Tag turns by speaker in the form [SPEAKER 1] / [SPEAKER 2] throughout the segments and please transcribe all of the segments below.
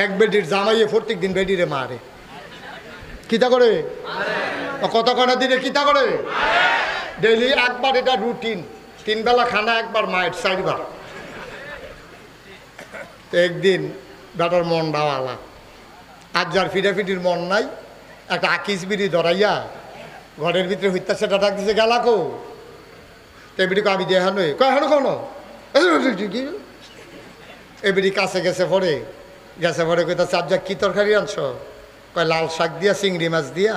[SPEAKER 1] এক বেডির জামাইয়ে প্রত্যেক দিন বেডিরে মারে। কিতা করে? কত কটা দিনে কিতা করে? ডেইলি একবার, এটা রুটিন। 3 বেলা খানা, একবার মায়ের 4 বার। একদিন বেটার মন ডাওয়ালা, আজ যার ফিটাফিটির মন নাই, একটা আকিস বিড়ি ধরাইয়া ঘরের ভিতরে হইতা সেটা ডাক দিছে, গেলাকো এবিডিকে আমি দিয়ে হানো কয় হানো কোনো এবিডি কাছে গেছে পরে কইতাছে আজ কি তরকারি আনছ? কয় লাল শাক দিয়া, চিংড়ি মাছ দিয়া,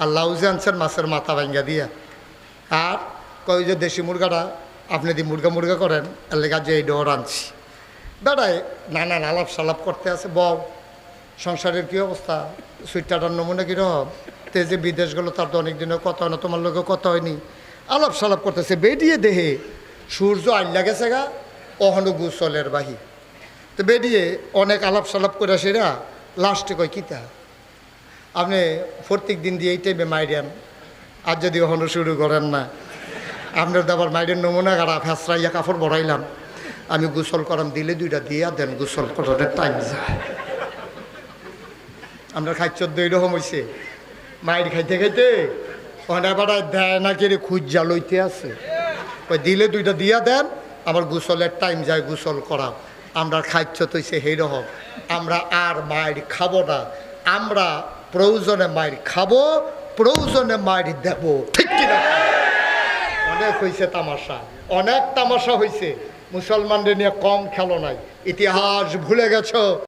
[SPEAKER 1] আর লাউজে আনছেন মাছের মাথা ভাঙ্গা দিয়া। আর কয় যে দেশি মুরগাটা আপনি দি মুরগা করেন, এর লেগে যে এই ডর আনছি। বেড়ায় নানান আলাপ সালাপ করতে আছে। বউ, সংসারের কী অবস্থা? সুইটাটার নমুনা কীরকম? তে যে বিদেশ গেলো তার তো অনেক দিনও কথা হয় না, তোমার লোকেও কথা হয়নি। আলাপ সালাপ করতেছে। বেরিয়ে দেহে সূর্য আইলা গেছে গা, অহনো গুসলের বাহি। তো বেরিয়ে অনেক আলাপ সালাপ করে সেরা লাস্টে কয় কিতা আপনি প্রত্যেক দিন দিয়ে এই টাইমে মাইরেন, আর যদি অহনো শুরু করেন না, আপনার দাবার মাইরের নমুনা গাড়া ফেসরাইয়া কাপড় বড়াইলাম, আমি গোসল করাম, দিলে 2টা দিয়া দেন, গোসল করার টাইম যায়। আমরা খাইচোদ্দ এইরকম হয়েছে, মায়ের খাইতে খাইতে অনেক বেড়ায় দেয় না কেড়ে খুঁজা লইতে আছে। ওই দিলে 2টা দিয়া দেন, আমার গোসলের টাইম যায়, গোসল করাম। আমরা খাইচত হয়েছে সেইরকম। আমরা আর মায়ের খাবো না, আমরা প্রয়োজনে মায়ের খাবো, প্রয়োজনে মায়ের দেব, ঠিক কিনা? অনেক হয়েছে তামাশা, অনেক তামাশা হয়েছে। মুসলমানদের নিয়ে কম খেলো নাই, ইতিহাস ভুলে গেছো।